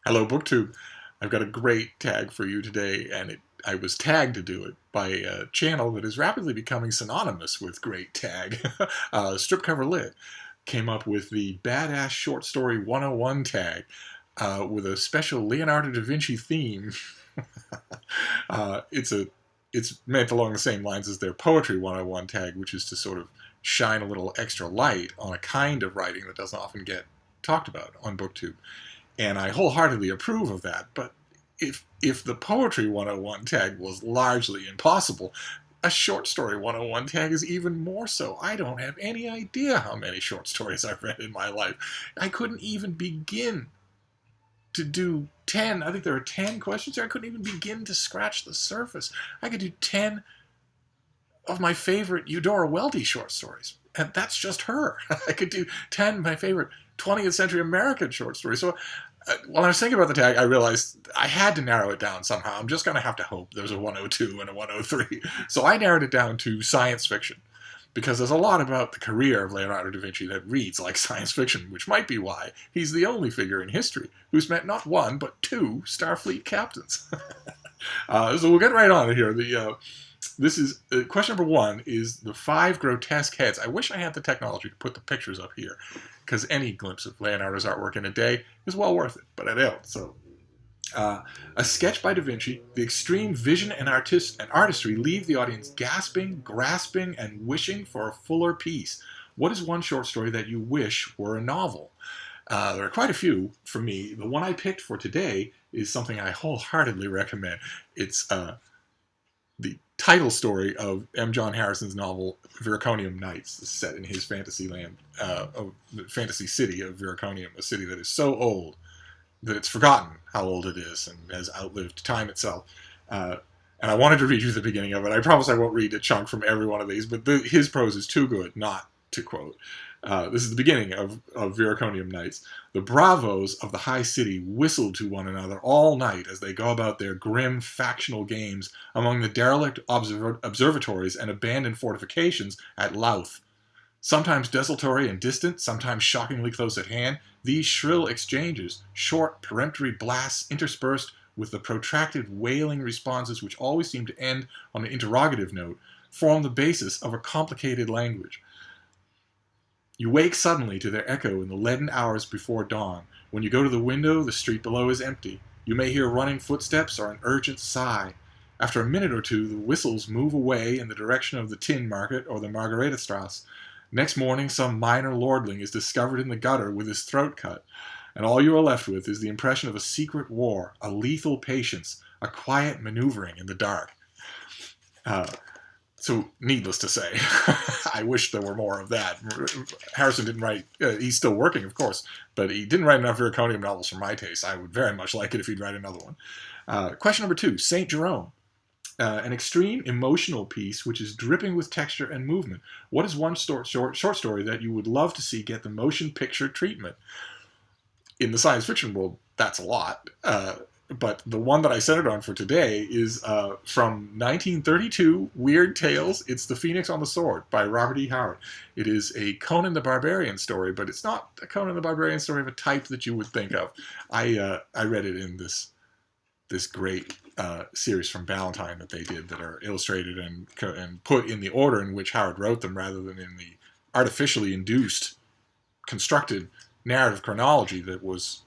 Hello, BookTube. I've got a great tag for you today, and I was tagged to do it by a channel that is rapidly becoming synonymous with great tag. Stripcover Lit came up with the Badass Short Story 101 tag with a special Leonardo da Vinci theme. It's meant along the same lines as their Poetry 101 tag, which is to sort of shine a little extra light on a kind of writing that doesn't often get talked about on BookTube. And I wholeheartedly approve of that, but if the Poetry 101 tag was largely impossible, a Short Story 101 tag is even more so. I don't have any idea how many short stories I've read in my life. I couldn't even begin to do 10. I think there are 10 questions here. I couldn't even begin to scratch the surface. I could do 10 of my favorite Eudora Welty short stories, and that's just her. I could do 10 of my favorite 20th century American short stories. So when I was thinking about the tag, I realized I had to narrow it down somehow. I'm just going to have to hope there's a 102 and a 103. So I narrowed it down to science fiction, because there's a lot about the career of Leonardo da Vinci that reads like science fiction, which might be why he's the only figure in history who's met not one, but two Starfleet captains. So we'll get right on here. This is question number 1 is the 5 grotesque heads. I wish I had the technology to put the pictures up here, because any glimpse of Leonardo's artwork in a day is well worth it, but I don't. So, a sketch by Da Vinci, the extreme vision and artistry leave the audience gasping, grasping, and wishing for a fuller piece. What is one short story that you wish were a novel? There are quite a few for me. The one I picked for today is something I wholeheartedly recommend. It's the title story of M. John Harrison's novel Viraconium Nights, set in his fantasy land, fantasy city of Viraconium, a city that is so old that it's forgotten how old it is and has outlived time itself. And I wanted to read you the beginning of it. I promise I won't read a chunk from every one of these, but his prose is too good not to quote. This is the beginning of Viraconium Nights. The bravos of the high city whistle to one another all night as they go about their grim factional games among the derelict observatories and abandoned fortifications at Louth. Sometimes desultory and distant, sometimes shockingly close at hand, these shrill exchanges, short peremptory blasts interspersed with the protracted wailing responses which always seem to end on an interrogative note, form the basis of a complicated language. You wake suddenly to their echo in the leaden hours before dawn. When you go to the window, the street below is empty. You may hear running footsteps or an urgent sigh. After a minute or two, the whistles move away in the direction of the Tin Market or the Margarethastrasse. Next morning, some minor lordling is discovered in the gutter with his throat cut, and all you are left with is the impression of a secret war, a lethal patience, a quiet maneuvering in the dark. So, needless to say, I wish there were more of that. Harrison didn't write, he's still working, of course, but he didn't write enough Viraconium novels for my taste. I would very much like it if he'd write another one. Question number 2, St. Jerome. An extreme emotional piece which is dripping with texture and movement. What is one short story that you would love to see get the motion picture treatment? In the science fiction world, that's a lot. But the one that I centered on for today is from 1932, Weird Tales. It's The Phoenix on the Sword by Robert E. Howard. It is a Conan the Barbarian story, but it's not a Conan the Barbarian story of a type that you would think of. I read it in this great series from Ballantine that they did that are illustrated and put in the order in which Howard wrote them rather than in the artificially induced, constructed narrative chronology that was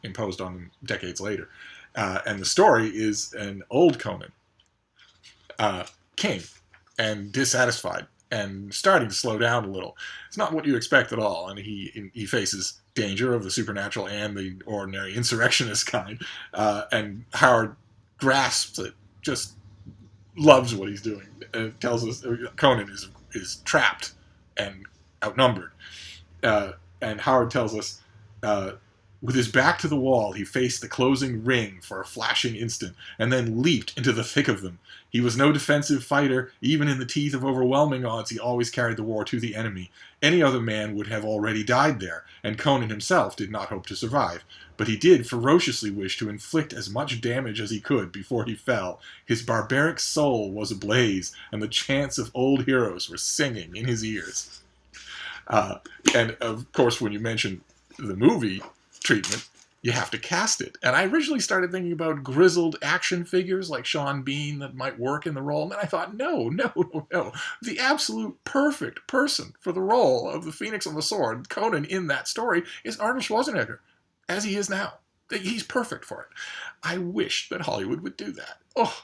imposed on them decades later. And the story is an old Conan, king, and dissatisfied, and starting to slow down a little. It's not what you expect at all, and he faces danger of the supernatural and the ordinary insurrectionist kind, and Howard grasps it, just loves what he's doing. Tells us Conan is trapped and outnumbered, and Howard tells us, with his back to the wall, he faced the closing ring for a flashing instant, and then leaped into the thick of them. He was no defensive fighter. Even in the teeth of overwhelming odds, he always carried the war to the enemy. Any other man would have already died there, and Conan himself did not hope to survive. But he did ferociously wish to inflict as much damage as he could before he fell. His barbaric soul was ablaze, and the chants of old heroes were singing in his ears. And, of course, when you mention the movie treatment, you have to cast it. And I originally started thinking about grizzled action figures like Sean Bean that might work in the role. And then I thought, no. The absolute perfect person for the role of the Phoenix on the Sword, Conan, in that story, is Arnold Schwarzenegger, as he is now. He's perfect for it. I wish that Hollywood would do that. Oh.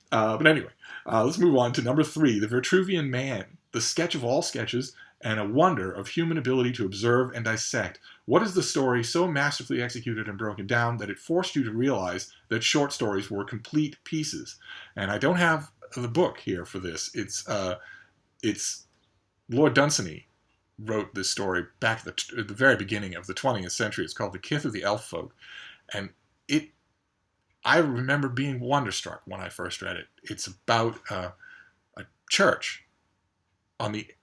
But anyway, let's move on to number 3, The Vitruvian Man, the sketch of all sketches, and a wonder of human ability to observe and dissect. What is the story so masterfully executed and broken down that it forced you to realize that short stories were complete pieces? And I don't have the book here for this. It's Lord Dunsany wrote this story back at the very beginning of the 20th century. It's called The Kith of the Elf Folk. And I remember being wonderstruck when I first read it. It's about a church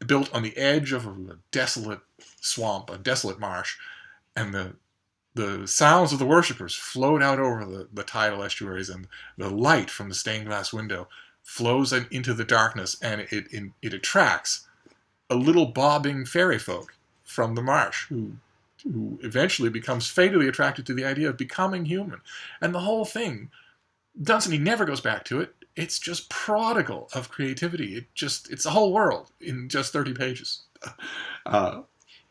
built on the edge of a desolate swamp, a desolate marsh, and the sounds of the worshippers float out over the tidal estuaries, and the light from the stained glass window flows into the darkness, and it attracts a little bobbing fairy folk from the marsh who eventually becomes fatally attracted to the idea of becoming human. And the whole thing, Dunsany never goes back to it. It's just prodigal of creativity. It's a whole world in just 30 pages.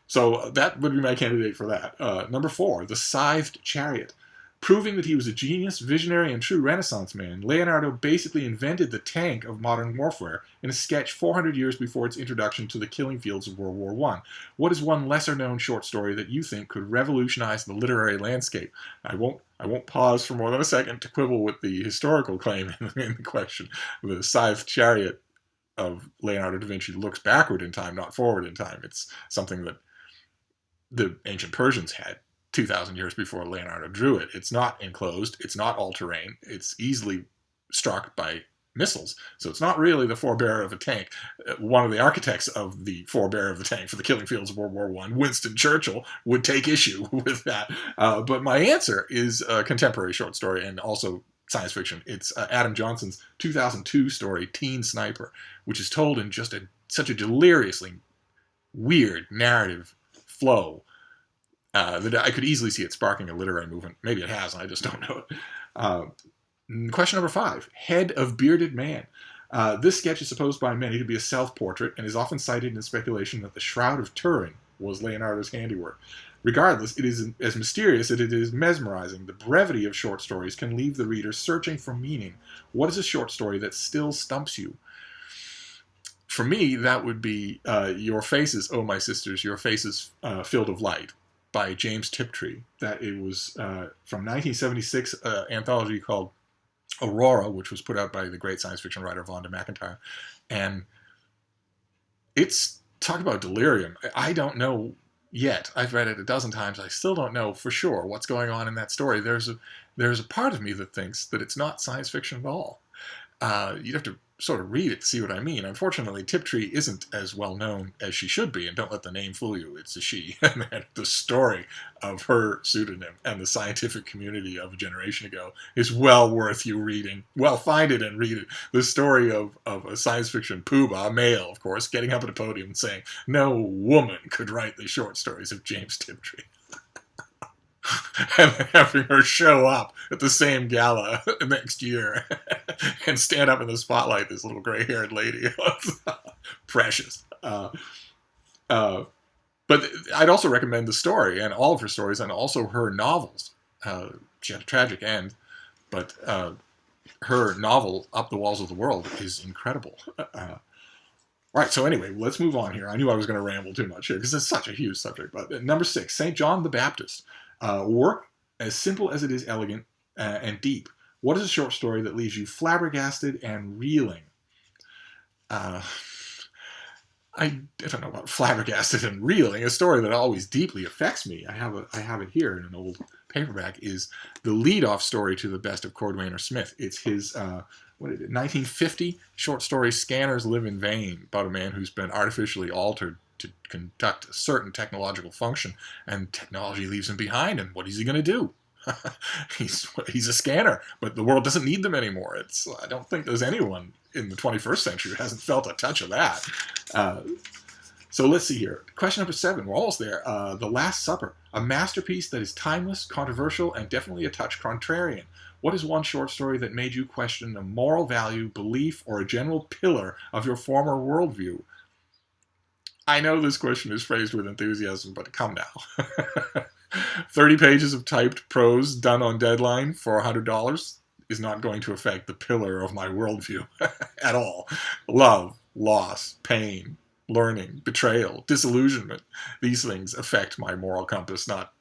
So that would be my candidate for that. Number 4, The Scythed Chariot. Proving that he was a genius, visionary, and true Renaissance man, Leonardo basically invented the tank of modern warfare in a sketch 400 years before its introduction to the killing fields of World War I. What is one lesser-known short story that you think could revolutionize the literary landscape? I won't pause for more than a second to quibble with the historical claim in the question. The Scythed Chariot of Leonardo da Vinci looks backward in time, not forward in time. It's something that the ancient Persians had 2,000 years before Leonardo drew it. It's not enclosed. It's not all-terrain. It's easily struck by missiles. So it's not really the forebearer of a tank. One of the architects of the forebearer of the tank for the killing fields of World War I, Winston Churchill, would take issue with that. But my answer is a contemporary short story and also science fiction. It's Adam Johnson's 2002 story, Teen Sniper, which is told in just such a deliriously weird narrative flow that I could easily see it sparking a literary movement. Maybe it has, and I just don't know it. Question number 5, Head of Bearded Man. This sketch is supposed by many to be a self-portrait and is often cited in speculation that the Shroud of Turin was Leonardo's handiwork. Regardless, it is as mysterious as it is mesmerizing. The brevity of short stories can leave the reader searching for meaning. What is a short story that still stumps you? For me, that would be Your Faces, Oh My Sisters, Your Faces Filled of Light, by James Tiptree. That it was from 1976, anthology called Aurora, which was put out by the great science fiction writer Vonda McIntyre. And it's, talk about delirium. I don't know yet. I've read it a dozen times. I still don't know for sure what's going on in that story. There's a part of me that thinks that it's not science fiction at all. You'd have to sort of read it to see what I mean. Unfortunately, Tiptree isn't as well known as she should be, and don't let the name fool you. It's a she. And the story of her pseudonym and the scientific community of a generation ago is well worth you reading. Well, find it and read it. The story of a science fiction poobah, a male, of course, getting up at a podium and saying, "No woman could write the short stories of James Tiptree." And then having her show up at the same gala next year and stand up in the spotlight, this little gray-haired lady. Precious. But I'd also recommend the story and all of her stories and also her novels. She had a tragic end, but her novel, Up the Walls of the World, is incredible. Right, so anyway, let's move on here. I knew I was going to ramble too much here because it's such a huge subject. But number 6, St. John the Baptist. Work as simple as it is elegant and deep. What is a short story that leaves you flabbergasted and reeling? I don't know about flabbergasted and reeling. A story that always deeply affects me. I have it here in an old paperback. Is the lead-off story to The Best of Cordwainer Smith. It's his 1950 short story "Scanners Live in Vain" about a man who's been artificially altered to conduct a certain technological function, and technology leaves him behind, and what is he going to do? He's a scanner, but the world doesn't need them anymore. I don't think there's anyone in the 21st century who hasn't felt a touch of that. So let's see here. Question number 7. We're almost there. The Last Supper. A masterpiece that is timeless, controversial, and definitely a touch contrarian. What is one short story that made you question a moral value, belief, or a general pillar of your former worldview? I know this question is phrased with enthusiasm, but come now. 30 pages of typed prose done on deadline for $100 is not going to affect the pillar of my worldview at all. Love, loss, pain, learning, betrayal, disillusionment. These things affect my moral compass, not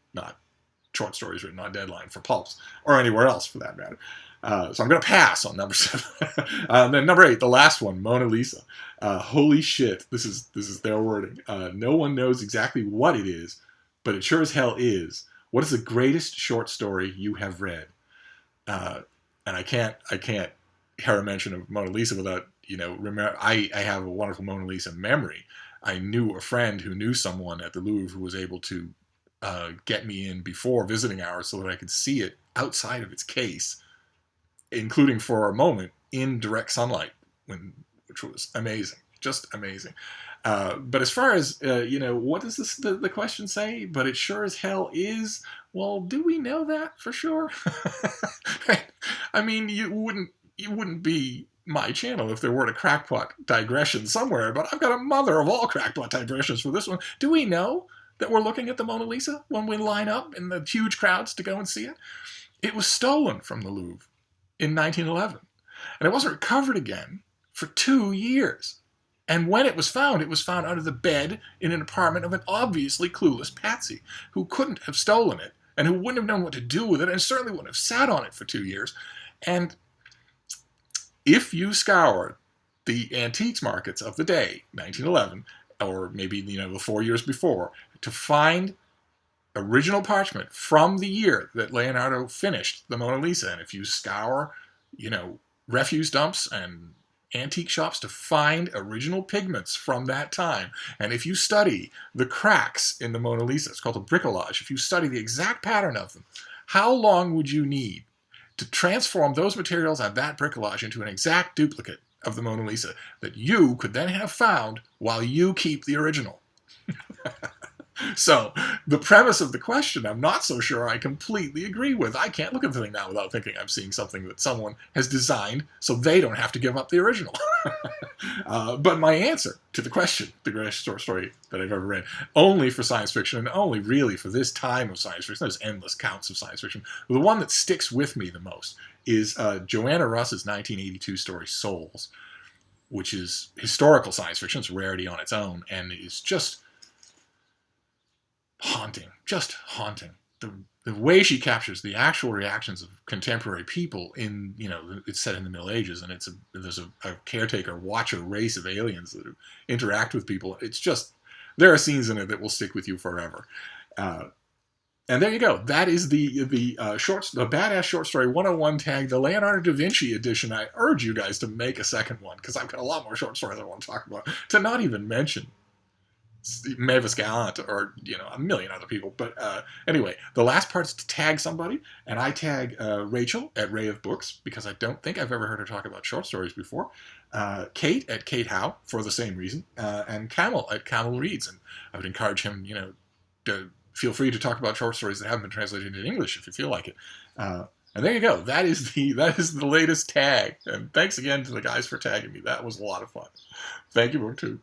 short stories written on deadline for pulps, or anywhere else for that matter. So I'm going to pass on number 7. Then number 8, the last one, Mona Lisa. Holy shit, this is their wording. No one knows exactly what it is, but it sure as hell is. What is the greatest short story you have read? And I can't hear a mention of Mona Lisa without, remember, I have a wonderful Mona Lisa memory. I knew a friend who knew someone at the Louvre who was able to get me in before visiting hours so that I could see it outside of its case, including for a moment in direct sunlight, which was amazing, just amazing. But as far as, what does the question say? But it sure as hell is. Well, do we know that for sure? I mean, you wouldn't be my channel if there weren't a crackpot digression somewhere, but I've got a mother of all crackpot digressions for this one. Do we know that we're looking at the Mona Lisa when we line up in the huge crowds to go and see it? It was stolen from the Louvre in 1911, and it wasn't recovered again for 2 years. And when it was found under the bed in an apartment of an obviously clueless patsy who couldn't have stolen it and who wouldn't have known what to do with it and certainly wouldn't have sat on it for 2 years. And if you scour the antiques markets of the day, 1911, or maybe the 4 years before, to find original parchment from the year that Leonardo finished the Mona Lisa, and if you scour, refuse dumps and antique shops to find original pigments from that time, and if you study the cracks in the Mona Lisa, it's called a bricolage, if you study the exact pattern of them, how long would you need to transform those materials and that bricolage into an exact duplicate of the Mona Lisa that you could then have found while you keep the original? So, the premise of the question, I'm not so sure I completely agree with. I can't look at the thing now without thinking I'm seeing something that someone has designed so they don't have to give up the original. But my answer to the question, the greatest short story that I've ever read, only for science fiction, and only really for this time of science fiction, there's endless counts of science fiction, the one that sticks with me the most is Joanna Russ's 1982 story, Souls, which is historical science fiction. It's a rarity on its own, and is just haunting, just haunting. The way she captures the actual reactions of contemporary people in, it's set in the Middle Ages, and there's a caretaker, watcher race of aliens that interact with people. It's just, there are scenes in it that will stick with you forever. And there you go. That is the Badass Short Story 101 tag, the Leonardo da Vinci edition. I urge you guys to make a second one, because I've got a lot more short stories I want to talk about, to not even mention Mavis Gallant or a million other people. But anyway, the last part is to tag somebody, and I tag Rachel at Rae of Books, because I don't think I've ever heard her talk about short stories before. Kate at Kate Howe for the same reason, and Camel at Camilreads, and I would encourage him, to feel free to talk about short stories that haven't been translated into English if you feel like it. And there you go. That is the latest tag. And thanks again to the guys for tagging me. That was a lot of fun. Thank you, BookTube.